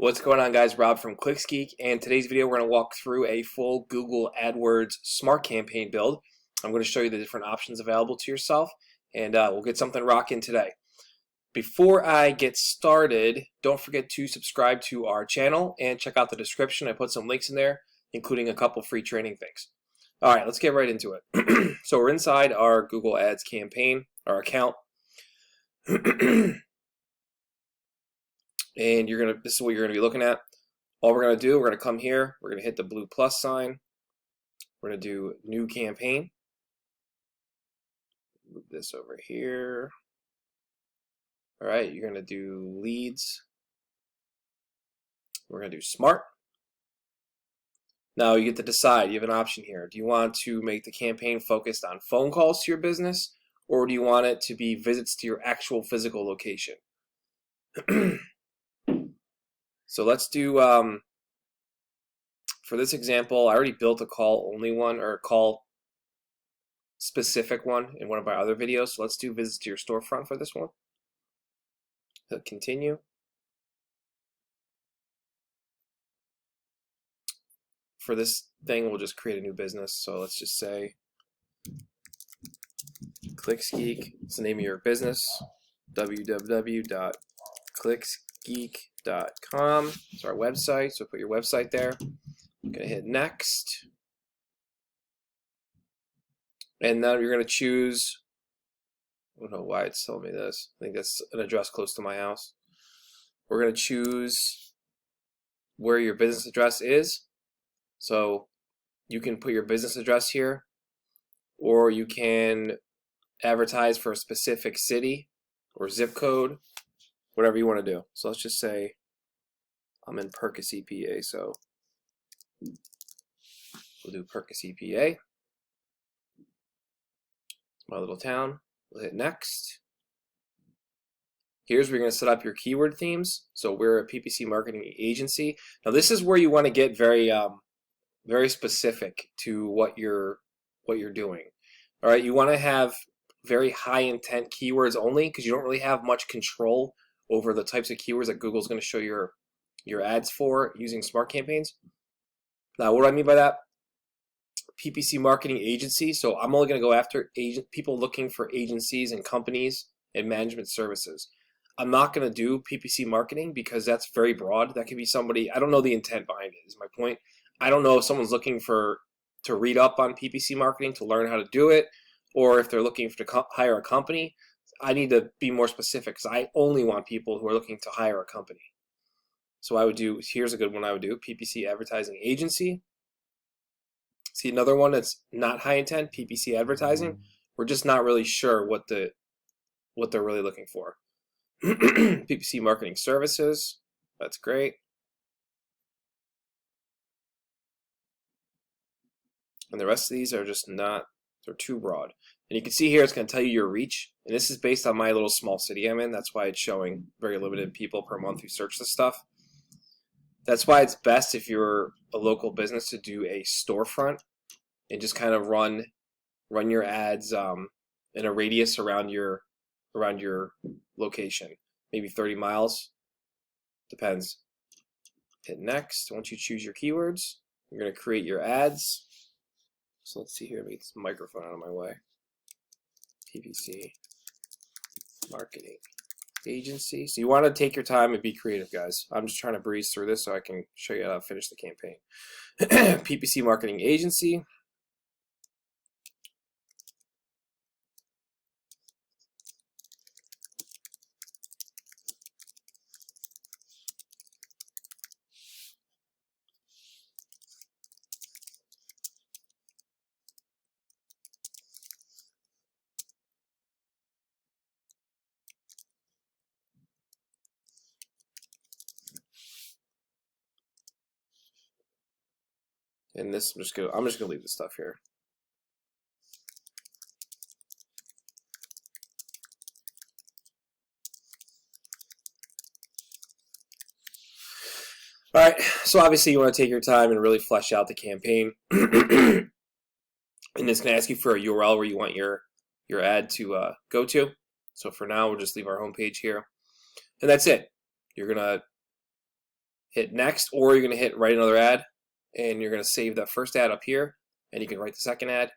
What's going on, guys? Rob from Clicks Geek, and today's video we're going to walk through a full Google AdWords smart campaign build. I'm going to show you the different options available to yourself, and we'll get something rocking today. Before I get started, don't forget to subscribe to our channel and check out the description. I put some links in there, including a couple free training things. All right, let's get right into it. So we're inside our Google Ads campaign, our account. And this is what you're gonna be looking at. All we're gonna do, we're gonna come here, we're gonna hit the blue plus sign, we're gonna do new campaign, move this over here. All right, you're gonna do leads, we're gonna do smart. Now you get to decide, you have an option here. Do you want to make the campaign focused on phone calls to your business, or do you want it to be visits to your actual physical location? So let's do, for this example, I already built a call only one, or a call specific one in one of my other videos. So let's do visits to your storefront for this one. Hit continue. For this thing, we'll just create a new business. So let's just say Clicks Geek. It's the name of your business. www.clicksgeek.com. It's our website, so put your website there. I'm going to hit next. And now you're going to choose, I don't know why it's telling me this. I think that's an address close to my house. We're going to choose where your business address is. So you can put your business address here, or you can advertise for a specific city or zip code, whatever you want to do. So let's just say I'm in Perkins, PA, so we'll do Perkins, PA. My little town. We'll hit next. Here's where you're going to set up your keyword themes. So we're a PPC marketing agency. Now this is where you want to get very specific to what you're doing. All right, you want to have very high intent keywords only, because you don't really have much control over the types of keywords that Google's going to show your ads for using smart campaigns. Now, what do I mean by that? PPC marketing agency. So I'm only going to go after people looking for agencies and companies and management services. I'm not going to do PPC marketing because that's very broad. That could be somebody, I don't know the intent behind it, is my point. I don't know if someone's looking to read up on PPC marketing to learn how to do it, or if they're looking to hire a company. I need to be more specific, because I only want people who are looking to hire a company. So I would do, here's a good one I would do, PPC advertising agency. See, another one that's not high intent, PPC advertising. We're just not really sure what they're really looking for. PPC marketing services, that's great. And the rest of these are just not, they're too broad. And you can see here it's going to tell you your reach. And this is based on my little small city I'm in. That's why it's showing very limited people per month who search this stuff. That's why it's best if you're a local business to do a storefront and just kind of run your ads in a radius around your location. Maybe 30 miles. Depends. Hit next. Once you choose your keywords, you're going to create your ads. So let's see here, let me get this microphone out of my way. PPC marketing agency. So you want to take your time and be creative, guys. I'm just trying to breeze through this so I can show you how to finish the campaign. PPC marketing agency. And this, I'm just gonna leave this stuff here. All right, so obviously you want to take your time and really flesh out the campaign. And it's going to ask you for a URL where you want your ad to go to. So for now, we'll just leave our home page here. And that's it. You're going to hit next, or you're going to hit write another ad, and you're going to save that first ad up here, and you can write the second ad.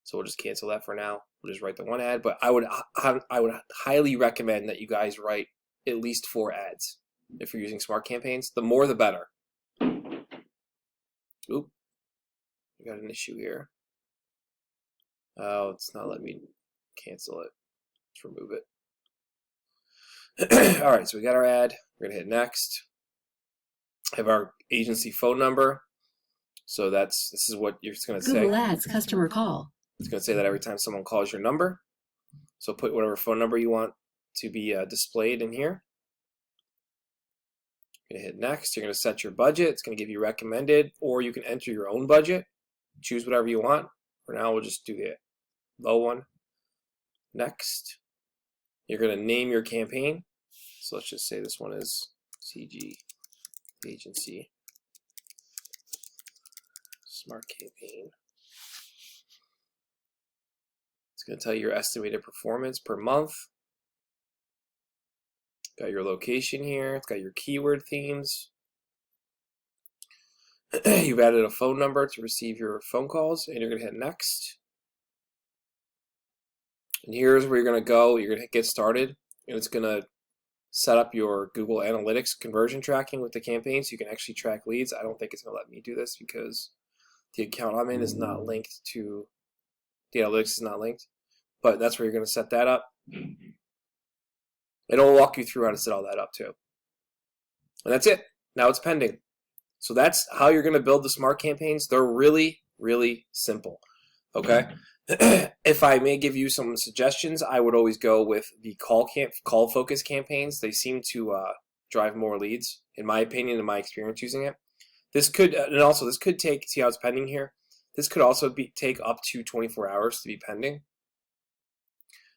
So we'll just cancel that for now. We'll just write the one ad, but I would highly recommend that you guys write at least 4 ads if you're using smart campaigns. The more the better. Oop, we got an issue here. Oh, it's not letting me cancel it. Let's remove it. All right, so we got our ad. We're gonna hit next. Have our agency phone number. So this is what you're just gonna say. Google Ads customer call. It's gonna say that every time someone calls your number. So put whatever phone number you want to be displayed in here. You're gonna hit next. You're gonna set your budget. It's gonna give you recommended, or you can enter your own budget. Choose whatever you want. For now, we'll just do the low one. Next. You're gonna name your campaign. So let's just say this one is CG Agency Smart Campaign. It's going to tell you your estimated performance per month. Got your location here. It's got your keyword themes. You've added a phone number to receive your phone calls, and you're going to hit next. And here's where you're going to go. You're going to get started, and it's going to set up your Google Analytics conversion tracking with the campaign so you can actually track leads. I don't think it's going to let me do this because the account I'm in is not linked to, the analytics is not linked, but that's where you're going to set that up. It'll walk you through how to set all that up too. And that's it. Now it's pending. So that's how you're going to build the smart campaigns. They're really, really simple. Okay. If I may give you some suggestions, I would always go with the call focus campaigns. They seem to drive more leads, in my opinion, in my experience using it. This could, and also this could take, see how it's pending here? This could also take up to 24 hours to be pending.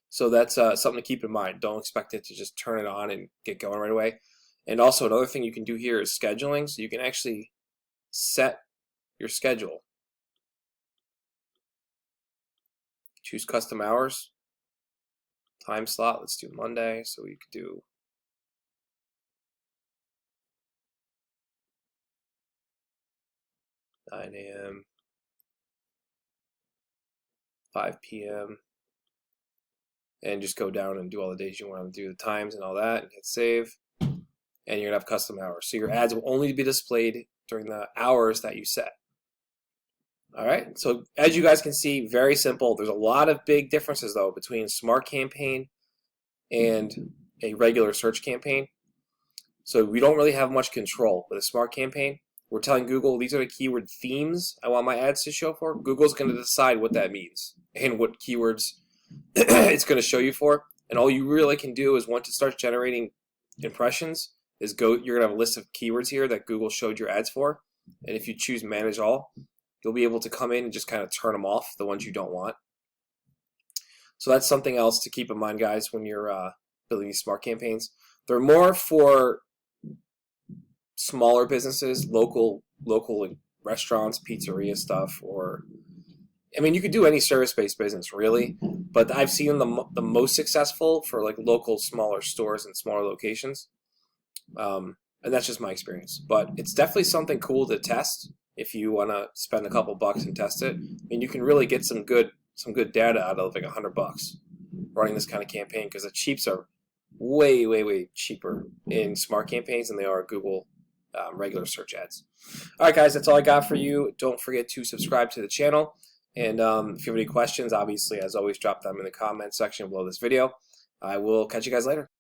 So that's something to keep in mind. Don't expect it to just turn it on and get going right away. And also another thing you can do here is scheduling. So you can actually set your schedule. Choose custom hours. Time slot, let's do Monday. So we could do (9 a.m.), 5 p.m. and just go down and do all the days you want to do, the times and all that, and hit save. And you're gonna have custom hours. So your ads will only be displayed during the hours that you set. All right, so as you guys can see, very simple. There's a lot of big differences though between smart campaign and a regular search campaign. So we don't really have much control with a smart campaign. We're telling Google these are the keyword themes I want my ads to show for. Google's going to decide what that means and what keywords it's going to show you for. And all you really can do is once it starts generating impressions, is you're going to have a list of keywords here that Google showed your ads for. And if you choose manage all, you'll be able to come in and just kind of turn them off, the ones you don't want. So that's something else to keep in mind, guys, when you're building these smart campaigns. They're more for smaller businesses, local restaurants, pizzeria stuff, or I mean, you could do any service-based business really, but I've seen the most successful for like local smaller stores and smaller locations, and that's just my experience. But it's definitely something cool to test if you want to spend a couple bucks and test it. I mean, you can really get some good data out of like $100 running this kind of campaign, because the cheaps are way cheaper in smart campaigns than they are Google regular search ads. All right, guys, that's all I got for you. Don't forget to subscribe to the channel. And if you have any questions, obviously, as always, drop them in the comment section below this video. I will catch you guys later.